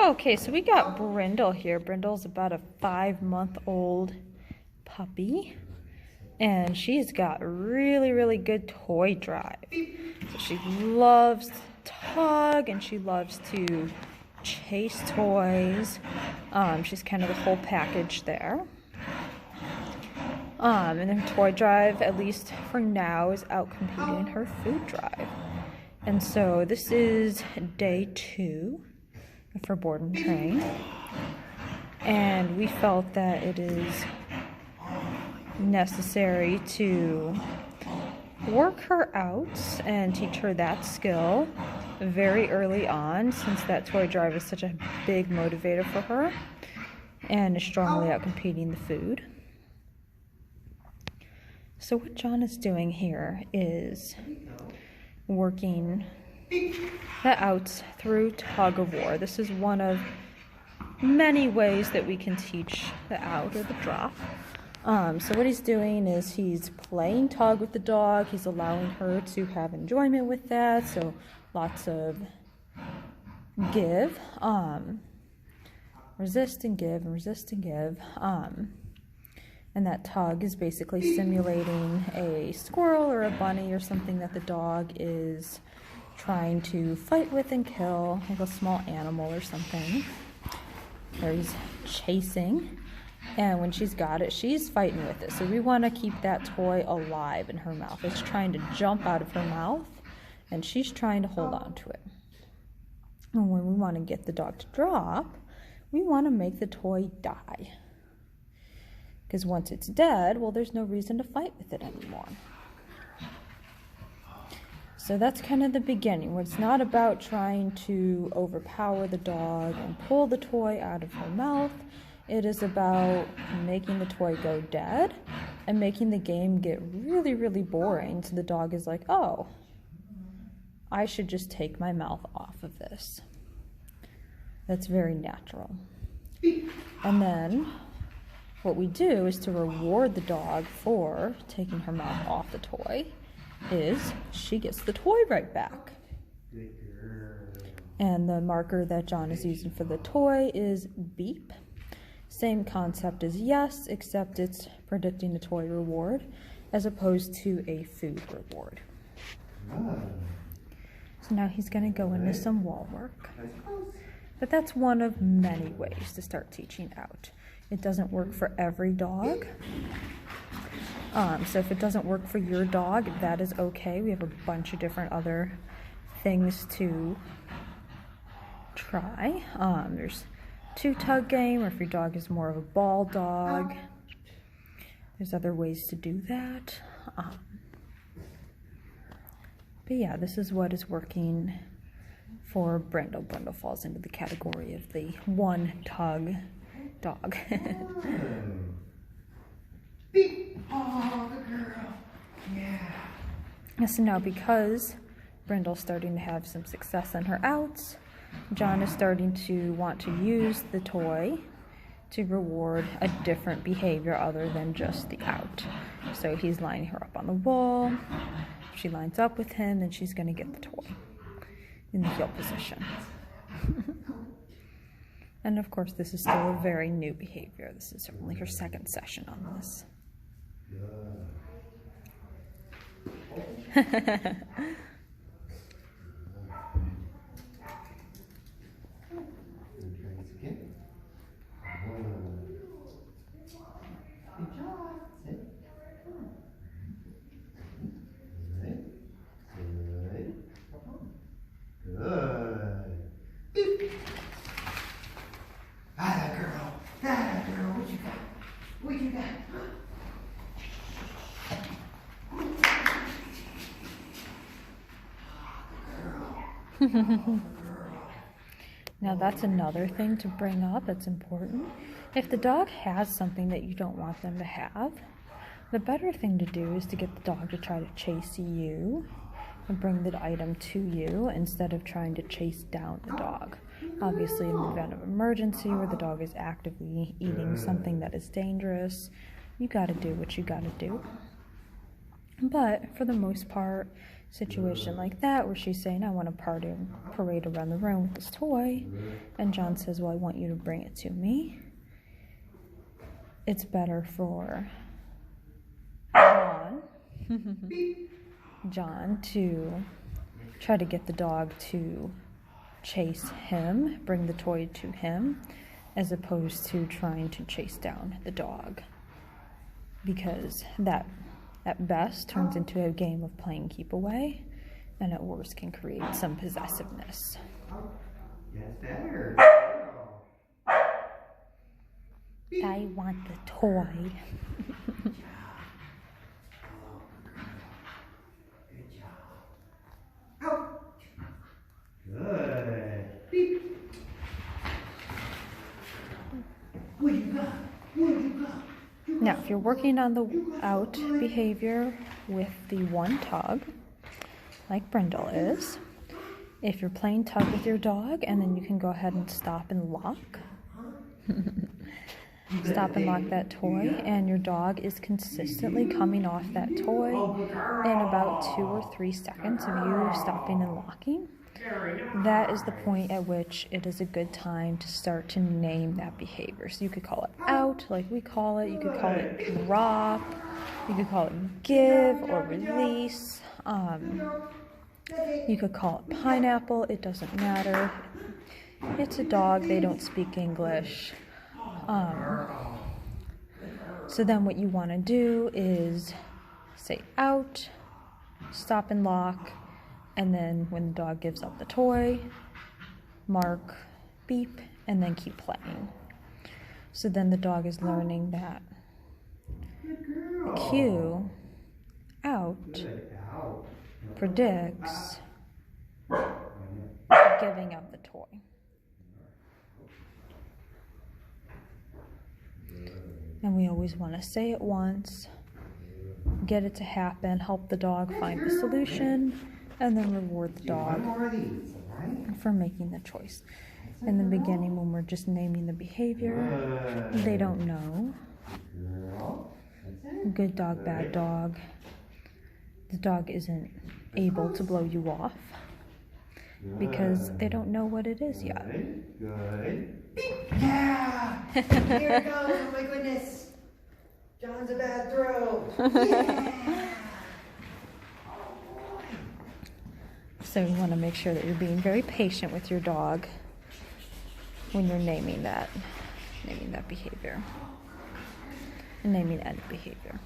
Okay, so we got Brindle here. Brindle's about a 5-month-old puppy, and she's got really, really good toy drive. So she loves to tug, and she loves to chase toys. She's kind of the whole package there. And her toy drive, at least for now, is out competing her food drive. And so this is day 2 for board and train, and we felt that it is necessary to work her out and teach her that skill very early on, since that toy drive is such a big motivator for her and is strongly out competing the food. So what John is doing here is working the outs through tug of war. This is one of many ways that we can teach the out or the drop. So what he's doing is he's playing tug with the dog. He's allowing her to have enjoyment with that. So lots of give, resist and give, and resist and give. And that tug is basically simulating a squirrel or a bunny or something that the dog is trying to fight with and kill, like a small animal or something. Or he's chasing, and when she's got it, she's fighting with it. So we want to keep that toy alive in her mouth. It's trying to jump out of her mouth, and she's trying to hold on to it. And when we want to get the dog to drop, we want to make the toy die. Because once it's dead, well, there's no reason to fight with it anymore. So that's kind of the beginning, where it's not about trying to overpower the dog and pull the toy out of her mouth. It is about making the toy go dead and making the game get really, really boring. So the dog is like, oh, I should just take my mouth off of this. That's very natural. And then what we do is to reward the dog for taking her mouth off the toy is she gets the toy right back. And the marker that John is using for the toy is beep. Same concept as yes, except it's predicting a toy reward as opposed to a food reward. So now he's going to go into some wall work. But that's one of many ways to start teaching out. It doesn't work for every dog. So if it doesn't work for your dog, that is okay. We have a bunch of different other things to try. There's 2-tug game, or if your dog is more of a ball dog, there's other ways to do that. But yeah, this is what is working for Brindle. Brindle falls into the category of the 1-tug dog. Oh, the girl. Yeah. So now, because Brindle's starting to have some success in her outs, John is starting to want to use the toy to reward a different behavior other than just the out. So he's lining her up on the wall. If she lines up with him, then she's going to get the toy in the heel position. And of course, this is still a very new behavior. This is only her 2nd session on this. Now that's another thing to bring up that's important. If the dog has something that you don't want them to have, the better thing to do is to get the dog to try to chase you and bring the item to you instead of trying to chase down the dog. Obviously, in the event of emergency where the dog is actively eating something that is dangerous, you gotta do what you gotta do. But for the most part, situation like that where she's saying, I want to parade around the room with this toy, and John says, well, I want you to bring it to me. It's better for John to try to get the dog to chase him, bring the toy to him, as opposed to trying to chase down the dog, because that at best turns into a game of playing keep away, and at worst can create some possessiveness. Yes, better. I want the toy. Good job. Out. Good. Beep. What you got? What you got? Now, if you're working on the out behavior with the One Tug, like Brindle is, if you're playing tug with your dog, and then you can go ahead and stop and lock. Stop and lock that toy, and your dog is consistently coming off that toy in about 2 or 3 seconds of you stopping and locking. That is the point at which it is a good time to start to name that behavior. So you could call it out, like we call it. You could call it drop. You could call it give or release. You could call it pineapple. It doesn't matter. It's a dog. They don't speak English. So then what you want to do is say out, stop and lock, and then when the dog gives up the toy, mark, beep, and then keep playing. So then the dog is learning that the cue, out, predicts giving up the toy. And we always want to say it once, get it to happen, help the dog find the solution, and then reward the dog for making the choice. In the beginning, when we're just naming the behavior, they don't know. Good dog, bad dog. The dog isn't able to blow you off because they don't know what it is yet. Good. Yeah! Here it goes! Oh my goodness! John's a bad throw! Yeah! So you want to make sure that you're being very patient with your dog when you're naming that behavior and naming any behavior.